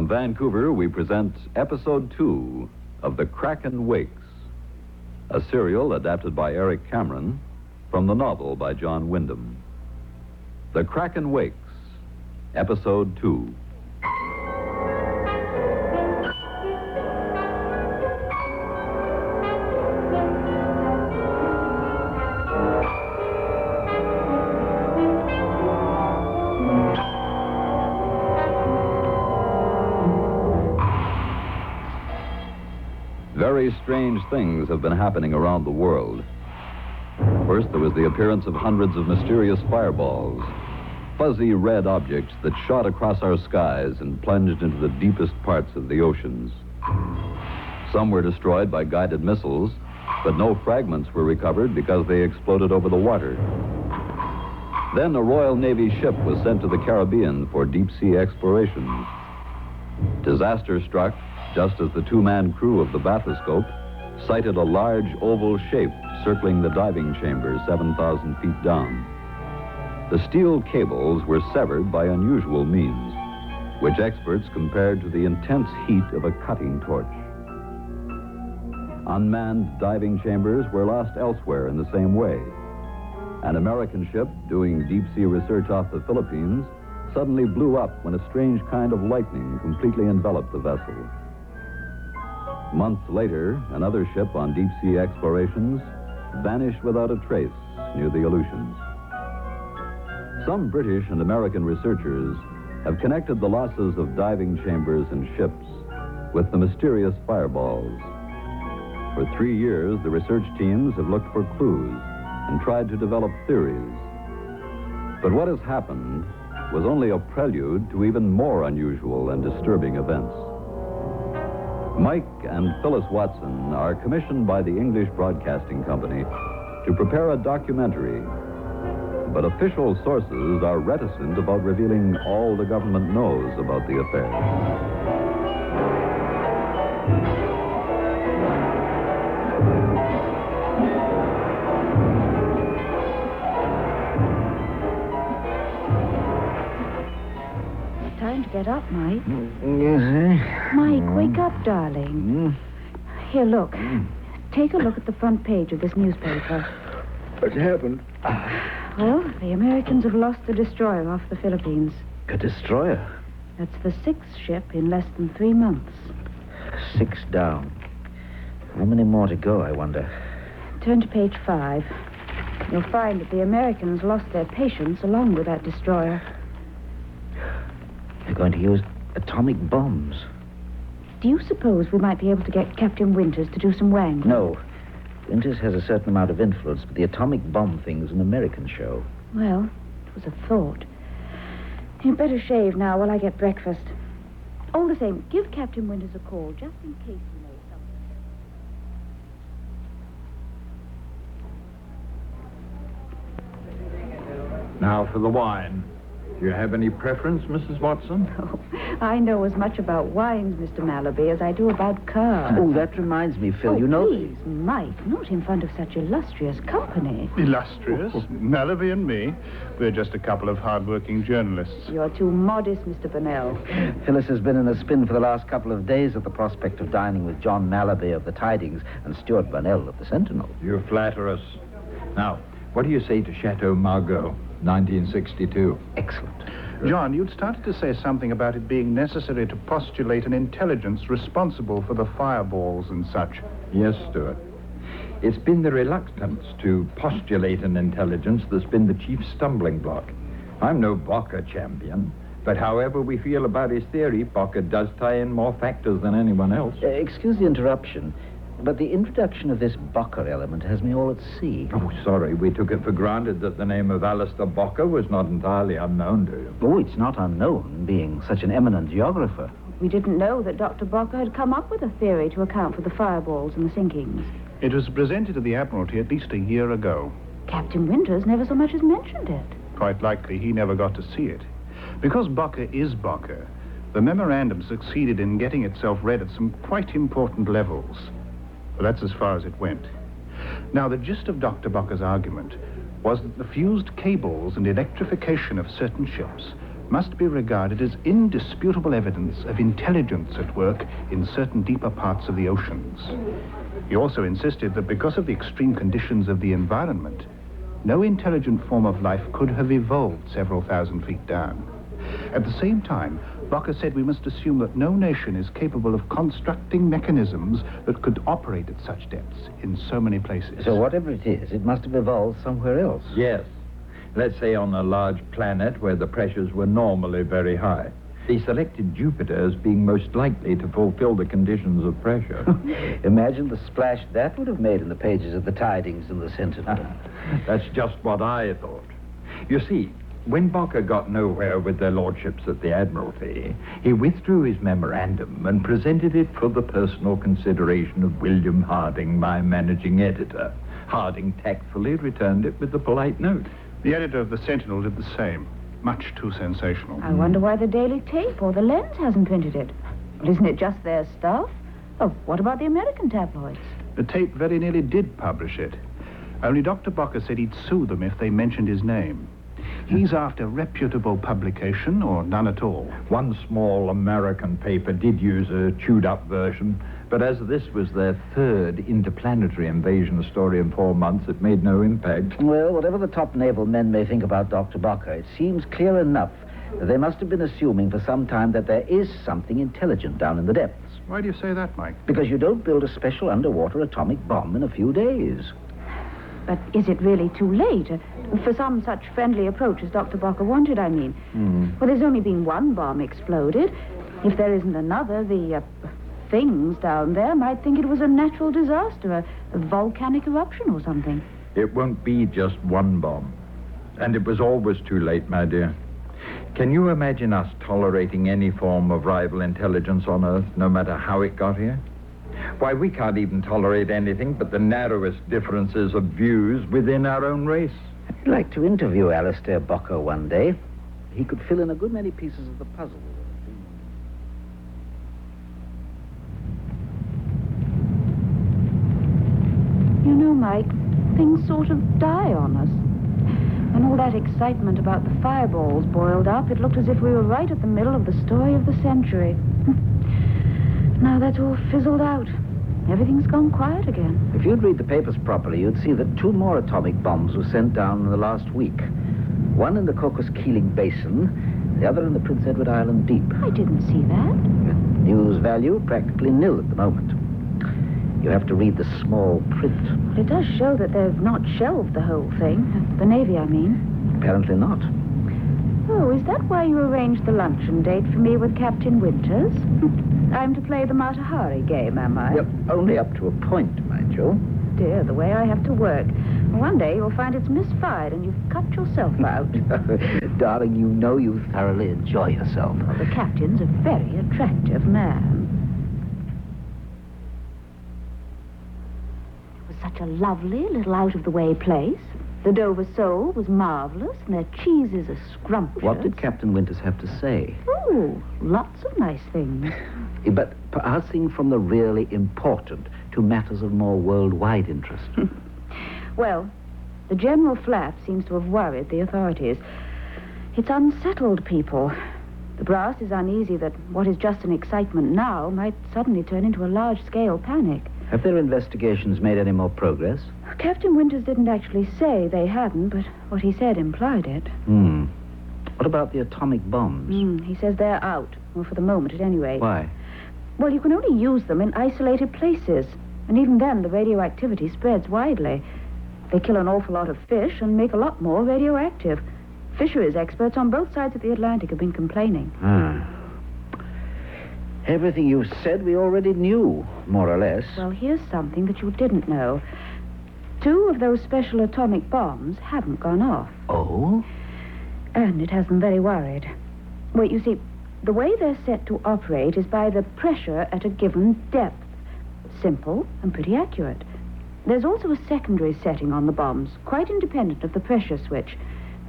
From Vancouver, we present Episode 2 of The Kraken Wakes, a serial adapted by Eric Cameron from the novel by John Wyndham. The Kraken Wakes, Episode 2. Very strange things have been happening around the world. First, there was the appearance of hundreds of mysterious fireballs, fuzzy red objects that shot across our skies and plunged into the deepest parts of the oceans. Some were destroyed by guided missiles, but no fragments were recovered because they exploded over the water. Then a Royal Navy ship was sent to the Caribbean for deep-sea exploration. Disaster struck just as the two-man crew of the bathoscope sighted a large oval shape circling the diving chamber 7,000 feet down. The steel cables were severed by unusual means, which experts compared to the intense heat of a cutting torch. Unmanned diving chambers were lost elsewhere in the same way. An American ship doing deep-sea research off the Philippines suddenly blew up when a strange kind of lightning completely enveloped the vessel. Months later, another ship on deep-sea explorations vanished without a trace near the Aleutians. Some British and American researchers have connected the losses of diving chambers and ships with the mysterious fireballs. For 3 years, the research teams have looked for clues and tried to develop theories. But what has happened was only a prelude to even more unusual and disturbing events. Mike and Phyllis Watson are commissioned by the English Broadcasting Company to prepare a documentary, but official sources are reticent about revealing all the government knows about the affair. Time to get up, Mike. Yes, sir. Mike, wake up, darling. Here, look. Take a look at the front page of this newspaper. What's happened? Well, the Americans have lost the destroyer off the Philippines. A destroyer? That's the 6th ship in less than 3 months. 6 down. How many more to go, I wonder? Turn to page 5. You'll find that the Americans lost their patience along with that destroyer. They're going to use atomic bombs. Do you suppose we might be able to get Captain Winters to do some wangling? No. Winters has a certain amount of influence, but the atomic bomb thing's an American show. Well, it was a thought. You'd better shave now while I get breakfast. All the same, give Captain Winters a call, just in case you know something. Now for the wine. Do you have any preference, Mrs. Watson? Oh, I know as much about wines, Mr. Mallaby, as I do about cars. Oh, that reminds me, Phil, you know... Please, Mike, not in front of such illustrious company. Illustrious? Mallaby and me? We're just a couple of hard-working journalists. You're too modest, Mr. Burnell. Phyllis has been in a spin for the last couple of days at the prospect of dining with John Mallaby of the Tidings and Stuart Burnell of the Sentinel. You flatter us. Now, what do you say to Chateau Margaux, 1962? Excellent. John, you'd started to say something about it being necessary to postulate an intelligence responsible for the fireballs and such. Yes, Stuart. It's been the reluctance to postulate an intelligence that's been the chief stumbling block. I'm no Bocker champion, but however we feel about his theory, Bocker does tie in more factors than anyone else. Excuse the interruption, but the introduction of this Bocker element has me all at sea. Oh, sorry. We took it for granted that the name of Alistair Bocker was not entirely unknown to you. Oh, it's not unknown, being such an eminent geographer. We didn't know that Dr. Bocker had come up with a theory to account for the fireballs and the sinkings. It was presented to the Admiralty at least a year ago. Captain Winters never so much as mentioned it. Quite likely he never got to see it. Because Bocker is Bocker, the memorandum succeeded in getting itself read at some quite important levels. But that's as far as it went. Now, the gist of Dr. Bocker's argument was that the fused cables and electrification of certain ships must be regarded as indisputable evidence of intelligence at work in certain deeper parts of the oceans. He also insisted that because of the extreme conditions of the environment, no intelligent form of life could have evolved several thousand feet down. At the same time, Bocker said we must assume that no nation is capable of constructing mechanisms that could operate at such depths in so many places. So whatever it is, it must have evolved somewhere else. Yes. Let's say on a large planet where the pressures were normally very high. They selected Jupiter as being most likely to fulfill the conditions of pressure. Imagine the splash that would have made in the pages of the Tidings and the Sentinel. That's just what I thought. You see, when Bocker got nowhere with their lordships at the Admiralty, he withdrew his memorandum and presented it for the personal consideration of William Harding, my managing editor. Harding tactfully returned it with a polite note. The editor of the Sentinel did the same. Much too sensational. I wonder why the Daily Tape or the Lens hasn't printed it. Well, isn't it just their stuff? Oh, what about the American tabloids? The Tape very nearly did publish it. Only Dr. Bocker said he'd sue them if they mentioned his name. He's after reputable publication or none at all. One small American paper did use a chewed-up version, but as this was their third interplanetary invasion story in 4 months, it made no impact. Well, whatever the top naval men may think about Dr. Bocker, it seems clear enough that they must have been assuming for some time that there is something intelligent down in the depths. Why do you say that, Mike? Because you don't build a special underwater atomic bomb in a few days. But is it really too late for some such friendly approach as Dr. Bocker wanted, I mean? Well, there's only been one bomb exploded. If there isn't another, the things down there might think it was a natural disaster, a volcanic eruption or something. It won't be just one bomb. And it was always too late, my dear. Can you imagine us tolerating any form of rival intelligence on Earth, no matter how it got here? Why, we can't even tolerate anything but the narrowest differences of views within our own race. I'd like to interview Alistair Bocker one day. He could fill in a good many pieces of the puzzle. You know, Mike, things sort of die on us. When all that excitement about the fireballs boiled up, it looked as if we were right at the middle of the story of the century. Now that's all fizzled out. Everything's gone quiet again. If you'd read the papers properly, you'd see that 2 more atomic bombs were sent down in the last week. One in the Cocos-Keeling Basin, the other in the Prince Edward Island Deep. I didn't see that. News value practically nil at the moment. You have to read the small print. Well, it does show that they've not shelved the whole thing. The Navy, I mean. Apparently not. Oh, is that why you arranged the luncheon date for me with Captain Winters? I'm to play the Matahari game, am I? Yep, only up to a point, mind you. Dear, the way I have to work. One day you'll find it's misfired and you've cut yourself out. Darling, you know you thoroughly enjoy yourself. Well, the captain's a very attractive man. It was such a lovely little out-of-the-way place. The Dover sole was marvelous, and their cheeses are scrumptious. What did Captain Winters have to say? Oh, lots of nice things. But passing from the really important to matters of more worldwide interest. Well, the general flap seems to have worried the authorities. It's unsettled people. The brass is uneasy that what is just an excitement now might suddenly turn into a large-scale panic. Have their investigations made any more progress? Captain Winters didn't actually say they hadn't, but what he said implied it. What about the atomic bombs? He says they're out. Well, for the moment, at any rate. Why? Well, you can only use them in isolated places. And even then, the radioactivity spreads widely. They kill an awful lot of fish and make a lot more radioactive. Fisheries experts on both sides of the Atlantic have been complaining. Everything you said we already knew, more or less. Well, here's something that you didn't know. 2 of those special atomic bombs haven't gone off. Oh? And it has them very worried. Well, you see, the way they're set to operate is by the pressure at a given depth. Simple and pretty accurate. There's also a secondary setting on the bombs, quite independent of the pressure switch.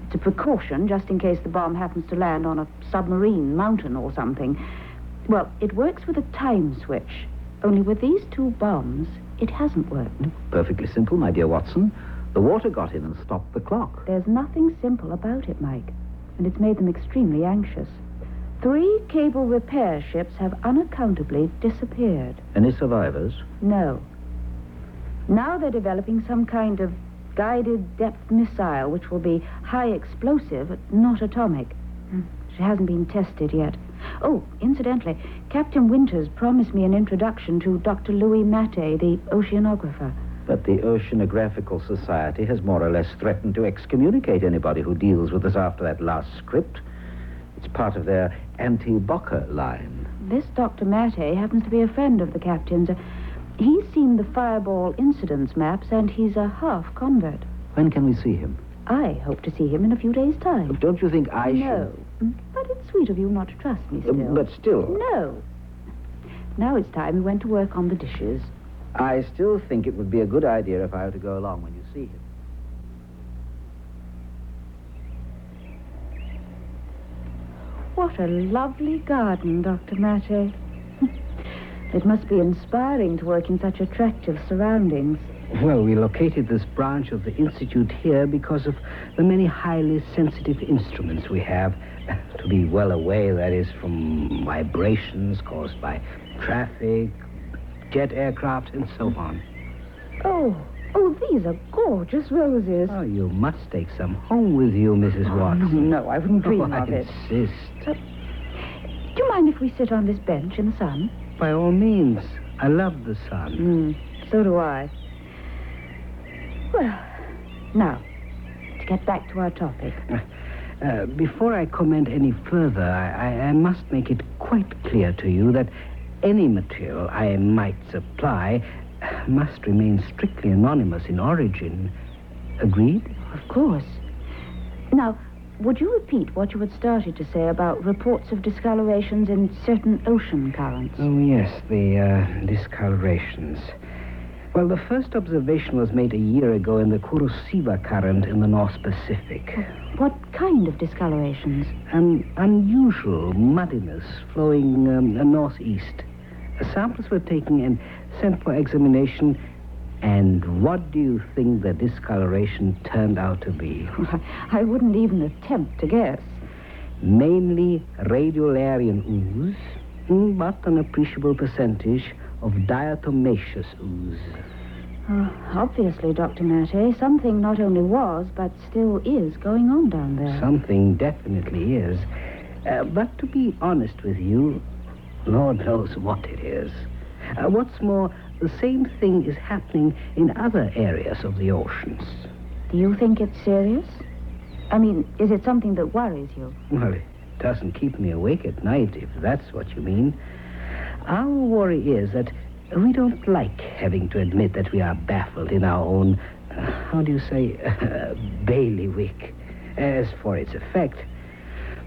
It's a precaution just in case the bomb happens to land on a submarine mountain or something. Well, it works with a time switch. Only with these 2 bombs, it hasn't worked. Perfectly simple, my dear Watson. The water got in and stopped the clock. There's nothing simple about it, Mike. and it's made them extremely anxious. 3 cable repair ships have unaccountably disappeared. Any survivors? No. Now they're developing some kind of guided depth missile, which will be high explosive, but not atomic. It hasn't been tested yet. Oh, incidentally, Captain Winters promised me an introduction to Dr. Louis Mattei, the oceanographer. But the Oceanographical Society has more or less threatened to excommunicate anybody who deals with us after that last script. It's part of their anti-Bocker line. This Dr. Mattei happens to be a friend of the captain's. He's seen the Fireball incidents maps, and he's a half-convert. When can we see him? I hope to see him in a few days' time. Don't you think I No. But it's sweet of you not to trust me still. But still... No. Now it's time we went to work on the dishes. I still think it would be a good idea if I were to go along when you see him. What a lovely garden, Dr. Mattei. It must be inspiring to work in such attractive surroundings. Well, we located this branch of the Institute here because of the many highly sensitive instruments we have. To be well away, that is, from vibrations caused by traffic, jet aircraft, and so on. Oh, these are gorgeous roses. Oh, you must take some home with you, Mrs. Watson. No, I wouldn't dream I of it. insist. Do you mind if we sit on this bench in the sun? By all means. I love the sun. So do I. Well, now, to get back to our topic. Before I comment any further, I must make it quite clear to you that any material I might supply must remain strictly anonymous in origin. Agreed? Of course. Now, would you repeat what you had started to say about reports of discolorations in certain ocean currents? Oh, yes, the discolorations. Well, the first observation was made a year ago in the Kurosiwa current in the North Pacific. What kind of discolorations? An unusual muddiness flowing northeast. Samples were taken and sent for examination, and what do you think the discoloration turned out to be? I wouldn't even attempt to guess. Mainly radiolarian ooze, but an appreciable percentage of diatomaceous ooze. Obviously, Dr. Mattei, something not only was, but still is going on down there. Something definitely is. But to be honest with you, Lord knows what it is. What's more, the same thing is happening in other areas of the oceans. Do you think it's serious? I mean, is it something that worries you? Well, it doesn't keep me awake at night, if that's what you mean. Our worry is that we don't like having to admit that we are baffled in our own, bailiwick. As for its effect,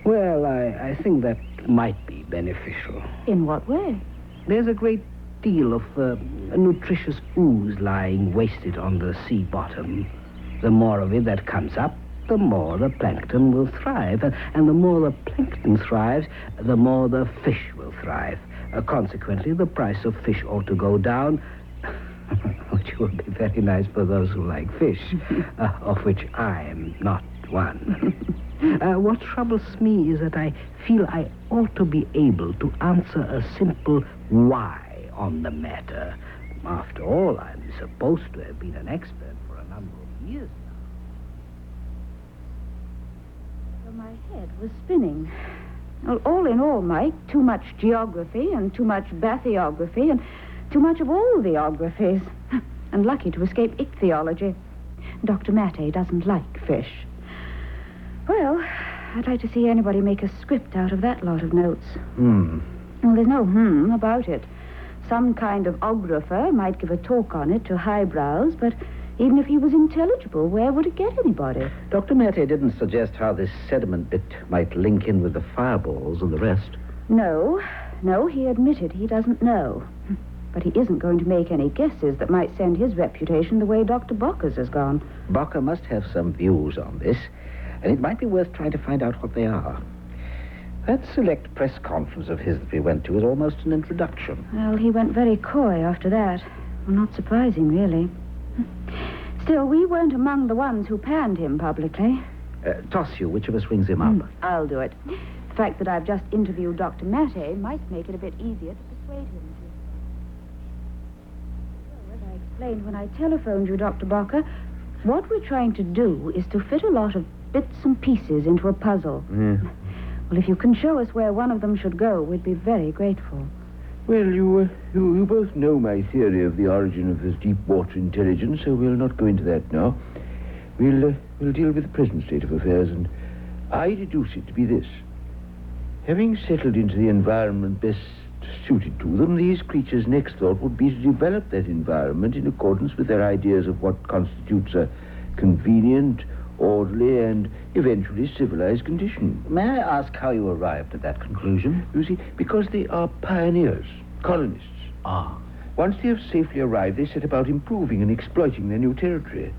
well, I think that might be beneficial. In what way? There's a great deal of nutritious ooze lying wasted on the sea bottom. The more of it that comes up, the more the plankton will thrive. And the more the plankton thrives, the more the fish will thrive. Consequently, the price of fish ought to go down, which would be very nice for those who like fish, of which I am not one. What troubles me is that I feel I ought to be able to answer a simple why on the matter. After all, I'm supposed to have been an expert for a number of years now. So my head was spinning. Well, all in all, Mike, too much geography and too much bathyography and too much of all the ographies. And lucky to escape ichthyology. Dr. Mattei doesn't like fish. Well, I'd like to see anybody make a script out of that lot of notes. Well, there's no about it. Some kind of ographer might give a talk on it to highbrows, but even if he was intelligible, where would it get anybody? Dr. Mattei didn't suggest how this sediment bit might link in with the fireballs and the rest. No, he admitted he doesn't know. But he isn't going to make any guesses that might send his reputation the way Dr. Bocker's has gone. Bocker must have some views on this, and it might be worth trying to find out what they are. That select press conference of his that we went to was almost an introduction. Well, he went very coy after that. Well, not surprising, really. Still, we weren't among the ones who panned him publicly. Toss you, which of us rings him up? I'll do it. The fact that I've just interviewed Dr. Matte might make it a bit easier to persuade him to... Well, as I explained when I telephoned you, Dr. Barker, what we're trying to do is to fit a lot of bits and pieces into a puzzle. Yeah. Well, if you can show us where one of them should go, we'd be very grateful. Well, you both know my theory of the origin of this deep water intelligence, so we'll not go into that now. We'll deal with the present state of affairs, and I deduce it to be this. Having settled into the environment best suited to them, these creatures' next thought would be to develop that environment in accordance with their ideas of what constitutes a convenient, orderly, and eventually civilized condition. May I ask how you arrived at that conclusion? You see, because they are pioneers, colonists. Ah. Once they have safely arrived, they set about improving and exploiting their new territory.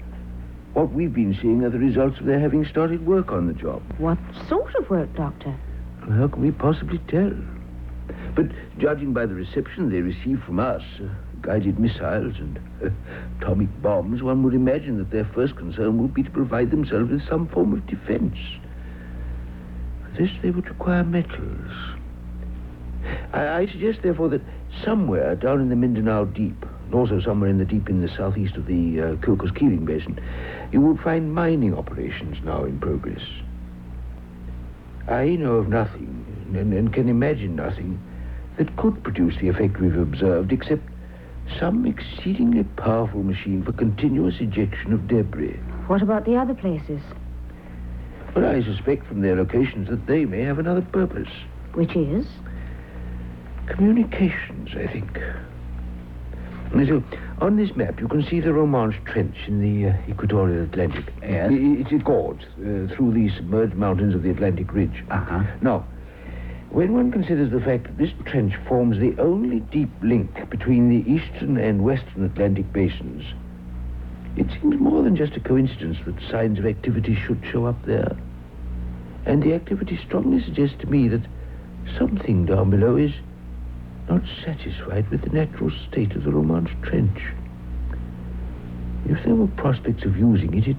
What we've been seeing are the results of their having started work on the job. What sort of work, Doctor? How can we possibly tell? But judging by the reception they receive from us, guided missiles and atomic bombs, one would imagine that their first concern would be to provide themselves with some form of defense. For this, they would require metals. I suggest, therefore, that somewhere down in the Mindanao Deep, and also somewhere in the southeast of the Cocos-Keeling Basin, you would find mining operations now in progress. I know of nothing, and can imagine nothing, that could produce the effect we've observed, except some exceedingly powerful machine for continuous ejection of debris. What about the other places? Well, I suspect from their locations that they may have another purpose. Which is? Communications, I think. So, on this map, you can see the Romanche Trench in the equatorial Atlantic. Yes. It's a gorge through the submerged mountains of the Atlantic Ridge. Uh-huh. Now, when one considers the fact that this trench forms the only deep link between the eastern and western Atlantic basins, it seems more than just a coincidence that signs of activity should show up there. And the activity strongly suggests to me that something down below is not satisfied with the natural state of the Romanche Trench. If there were prospects of using it, it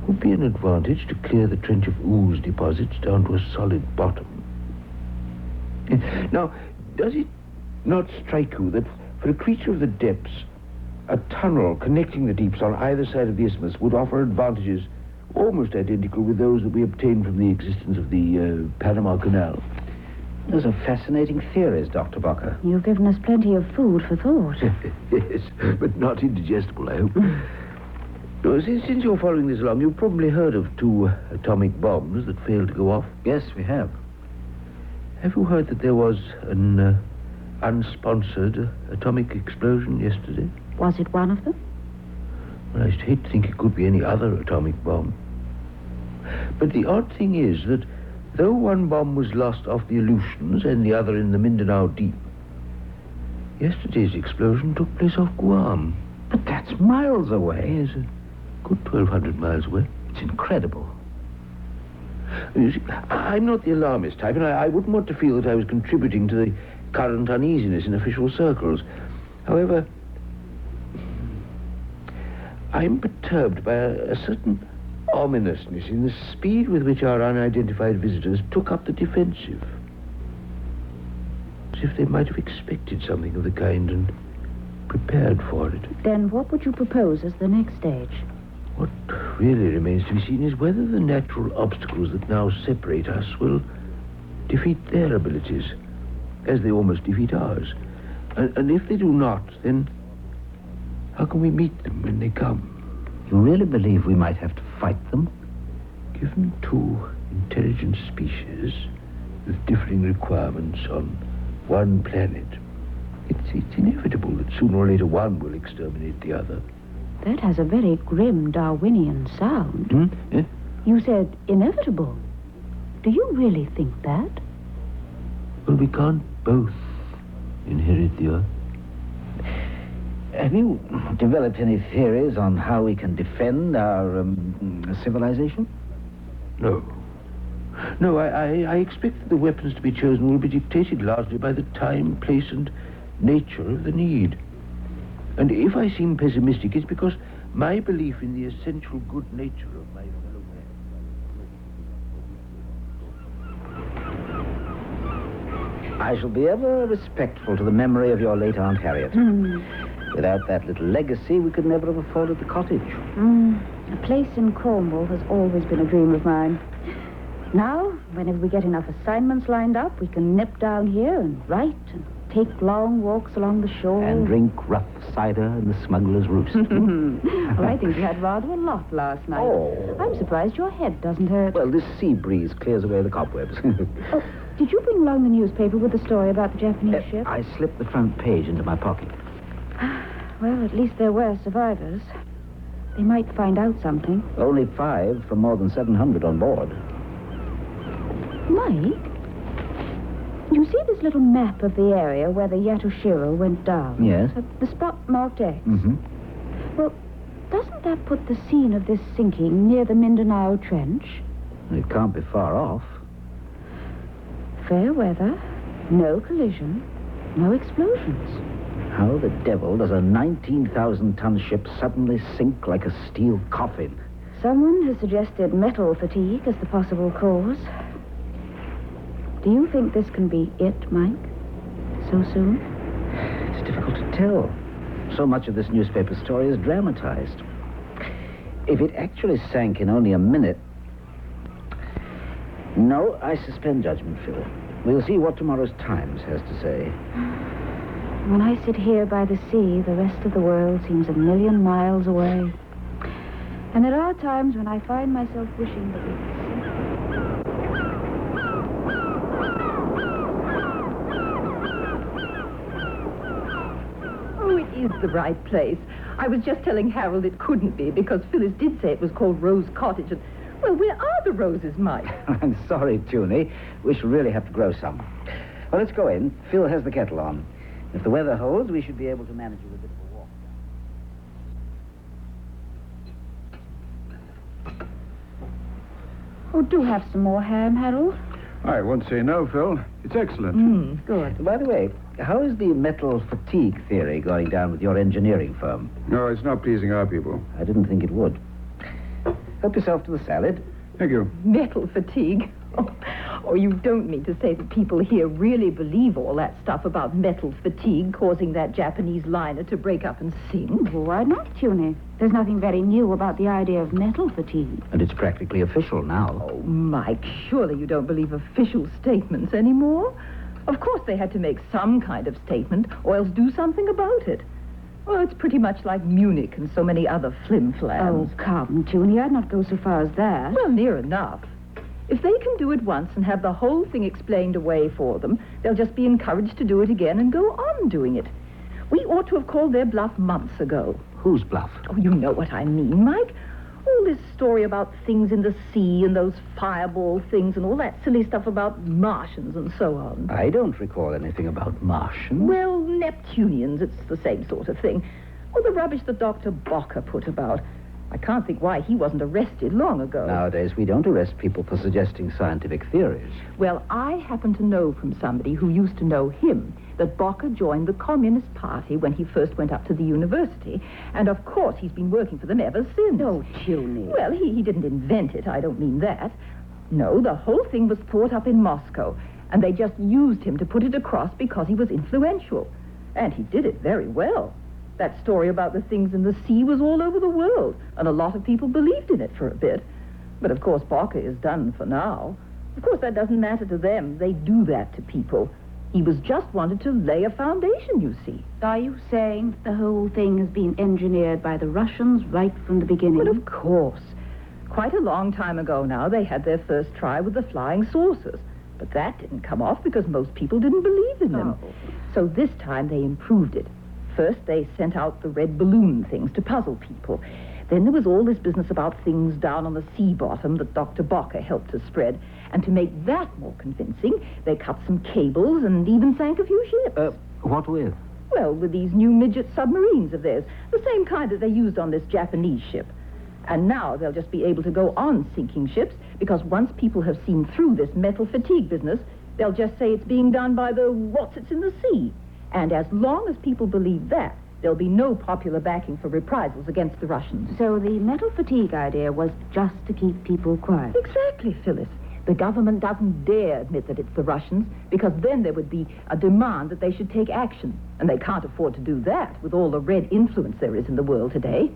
would be an advantage to clear the trench of ooze deposits down to a solid bottom. Now, does it not strike you that for a creature of the depths, a tunnel connecting the deeps on either side of the isthmus would offer advantages almost identical with those that we obtained from the existence of the Panama Canal? Those are fascinating theories, Dr. Barker. You've given us plenty of food for thought. Yes, but not indigestible, I hope. Since you're following this along, you've probably heard of 2 atomic bombs that failed to go off. Yes, we have. Have you heard that there was an unsponsored atomic explosion yesterday? Was it one of them? Well, I hate to think it could be any other atomic bomb. But the odd thing is that though one bomb was lost off the Aleutians and the other in the Mindanao Deep, yesterday's explosion took place off Guam. But that's miles away. Yes, a good 1,200 miles away. It's incredible. You see, I'm not the alarmist type, and I wouldn't want to feel that I was contributing to the current uneasiness in official circles. However, I'm perturbed by a certain ominousness in the speed with which our unidentified visitors took up the defensive. As if they might have expected something of the kind and prepared for it. Then what would you propose as the next stage? What really remains to be seen is whether the natural obstacles that now separate us will defeat their abilities, as they almost defeat ours. And if they do not, then how can we meet them when they come? You really believe we might have to fight them? Given 2 intelligent species with differing requirements on one planet, it's inevitable that sooner or later one will exterminate the other. That has a very grim Darwinian sound. Eh? You said inevitable. Do you really think that? Well, we can't both inherit the Earth. Have you developed any theories on how we can defend our civilization? No. No, I expect that the weapons to be chosen will be dictated largely by the time, place, and nature of the need. And if I seem pessimistic, it's because my belief in the essential good nature of my fellow man I shall be ever respectful to the memory of your late Aunt Harriet. Without that little legacy, we could never have afforded the cottage. A place in Cornwall has always been a dream of mine. Now, whenever we get enough assignments lined up, we can nip down here and write and take long walks along the shore. And drink rough cider in the smuggler's roost. Well, I think you had rather a lot last night. Oh. I'm surprised your head doesn't hurt. Well, this sea breeze clears away the cobwebs. Oh, did you bring along the newspaper with the story about the Japanese ship? I slipped the front page into my pocket. Well, at least there were survivors. They might find out something. Only 5 from more than 700 on board. Mike, you see this little map of the area where the Yatoshiro went down? Yes. The spot marked X? Mm-hmm. Well, doesn't that put the scene of this sinking near the Mindanao Trench? It can't be far off. Fair weather, no collision, no explosions. How the devil does a 19,000-ton ship suddenly sink like a steel coffin? Someone has suggested metal fatigue as the possible cause. Do you think this can be it, Mike? So soon? It's difficult to tell. So much of this newspaper story is dramatized. If it actually sank in only a minute... No, I suspend judgment, Phil. We'll see what tomorrow's Times has to say. When I sit here by the sea, the rest of the world seems a million miles away. And there are times when I find myself wishing that we... Oh, it is the right place. I was just telling Harold it couldn't be because Phyllis did say it was called Rose Cottage. And, well, where are the roses, Mike? I'm sorry, Tuny. We shall really have to grow some. Well, let's go in. Phil has the kettle on. If the weather holds, we should be able to manage with a bit of a walk. Oh, do have some more ham, Harold. I won't say no, Phil. It's excellent. Good. By the way, how is the metal fatigue theory going down with your engineering firm? No, it's not pleasing our people. I didn't think it would. Help yourself to the salad. Thank you. Metal fatigue. Oh, you don't mean to say that people here really believe all that stuff about metal fatigue causing that Japanese liner to break up and sink? Well, why not, Tuny? There's nothing very new about the idea of metal fatigue. And it's practically official now. Oh, Mike, surely you don't believe official statements anymore? Of course they had to make some kind of statement or else do something about it. Well, it's pretty much like Munich and so many other flim-flams. Oh, come, Tuny, I'd not go so far as that. Well, near enough. If they can do it once and have the whole thing explained away for them, they'll just be encouraged to do it again and go on doing it. We ought to have called their bluff months ago. Whose bluff? Oh, you know what I mean, Mike. All this story about things in the sea and those fireball things and all that silly stuff about Martians and so on. I don't recall anything about Martians. Well, Neptunians, it's the same sort of thing. Or the rubbish that Dr. Bocker put about. I can't think why he wasn't arrested long ago. Nowadays, we don't arrest people for suggesting scientific theories. Well, I happen to know from somebody who used to know him that Bocker joined the Communist Party when he first went up to the university. And, of course, he's been working for them ever since. Oh, Tuny. Well, he didn't invent it. I don't mean that. No, the whole thing was thought up in Moscow. And they just used him to put it across because he was influential. And he did it very well. That story about the things in the sea was all over the world, and a lot of people believed in it for a bit. But, of course, Barker is done for now. Of course, that doesn't matter to them. They do that to people. He was just wanted to lay a foundation, you see. Are you saying that the whole thing has been engineered by the Russians right from the beginning? Well, of course. Quite a long time ago now, they had their first try with the flying saucers. But that didn't come off because most people didn't believe in them. Oh. So this time they improved it. First, they sent out the red balloon things to puzzle people. Then there was all this business about things down on the sea bottom that Dr. Bocker helped to spread. And to make that more convincing, they cut some cables and even sank a few ships. What with? Well, with these new midget submarines of theirs, the same kind that they used on this Japanese ship. And now they'll just be able to go on sinking ships because once people have seen through this metal fatigue business, they'll just say it's being done by the what's-its in the sea. And as long as people believe that, there'll be no popular backing for reprisals against the Russians. So the metal fatigue idea was just to keep people quiet. Exactly, Phyllis. The government doesn't dare admit that it's the Russians, because then there would be a demand that they should take action. And they can't afford to do that with all the red influence there is in the world today.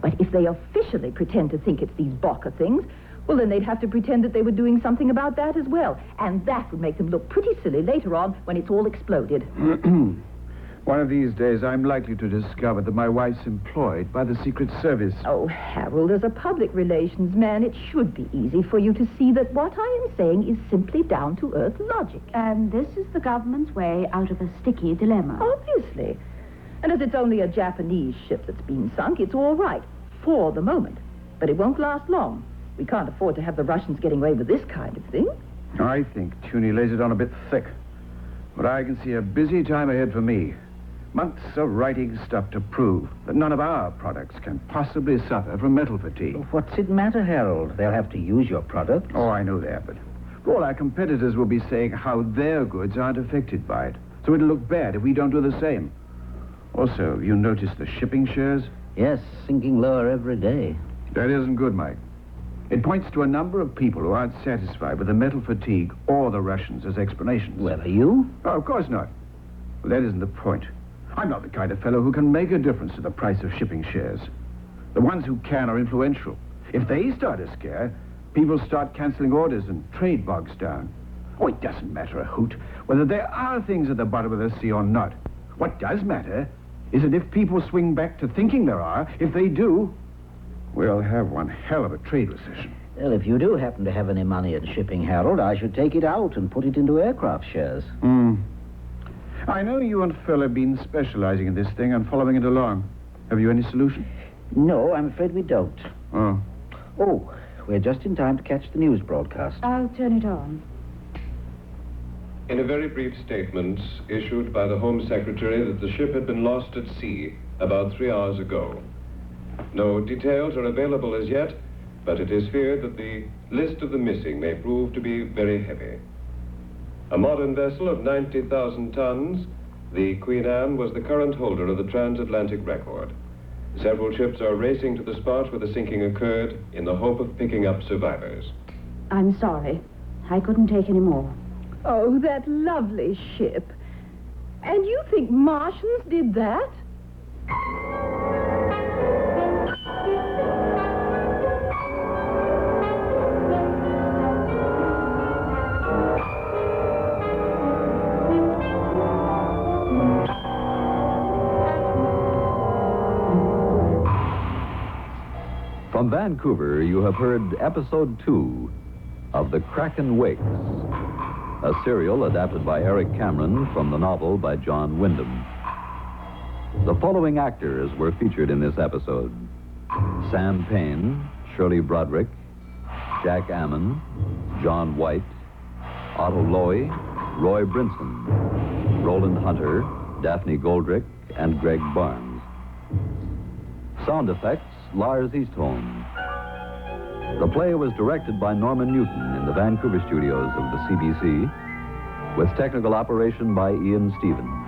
But if they officially pretend to think it's these Bocker things, well, then they'd have to pretend that they were doing something about that as well. And that would make them look pretty silly later on when it's all exploded. One of these days, I'm likely to discover that my wife's employed by the Secret Service. Oh, Harold, as a public relations man, it should be easy for you to see that what I am saying is simply down-to-earth logic. And this is the government's way out of a sticky dilemma. Obviously. And as it's only a Japanese ship that's been sunk, it's all right, for the moment. But it won't last long. We can't afford to have the Russians getting away with this kind of thing. I think Tuny lays it on a bit thick. But I can see a busy time ahead for me. Months of writing stuff to prove that none of our products can possibly suffer from metal fatigue. What's it matter, Harold? They'll have to use your product. Oh, I know that, but all our competitors will be saying how their goods aren't affected by it. So it'll look bad if we don't do the same. Also, you notice the shipping shares? Yes, sinking lower every day. That isn't good, Mike. It points to a number of people who aren't satisfied with the metal fatigue or the Russians as explanations. Well, are you? Oh, of course not. Well, that isn't the point. I'm not the kind of fellow who can make a difference to the price of shipping shares. The ones who can are influential. If they start a scare, people start canceling orders and trade bogs down. Oh, it doesn't matter a hoot whether there are things at the bottom of the sea or not. What does matter is that if people swing back to thinking there are, if they do, we'll have one hell of a trade recession. Well, if you do happen to have any money in shipping, Harold, I should take it out and put it into aircraft shares. I know you and Phil have been specializing in this thing and following it along. Have you any solution? No, I'm afraid we don't. Oh. Oh, we're just in time to catch the news broadcast. I'll turn it on. In a very brief statement issued by the Home Secretary that the ship had been lost at sea about 3 hours ago. No details are available as yet, but it is feared that the list of the missing may prove to be very heavy. A modern vessel of 90,000 tons, the Queen Anne was the current holder of the transatlantic record. Several ships are racing to the spot where the sinking occurred in the hope of picking up survivors. I'm sorry. I couldn't take any more. Oh, that lovely ship. And you think Martians did that? From Vancouver, you have heard episode 2 of The Kraken Wakes, a serial adapted by Eric Cameron from the novel by John Wyndham. The following actors were featured in this episode: Sam Payne, Shirley Broderick, Jack Ammon, John White, Otto Lowy, Roy Brinson, Roland Hunter, Daphne Goldrick, and Greg Barnes. Sound effects, Lars Eastholm. The play was directed by Norman Newton in the Vancouver studios of the CBC, with technical operation by Ian Stevens.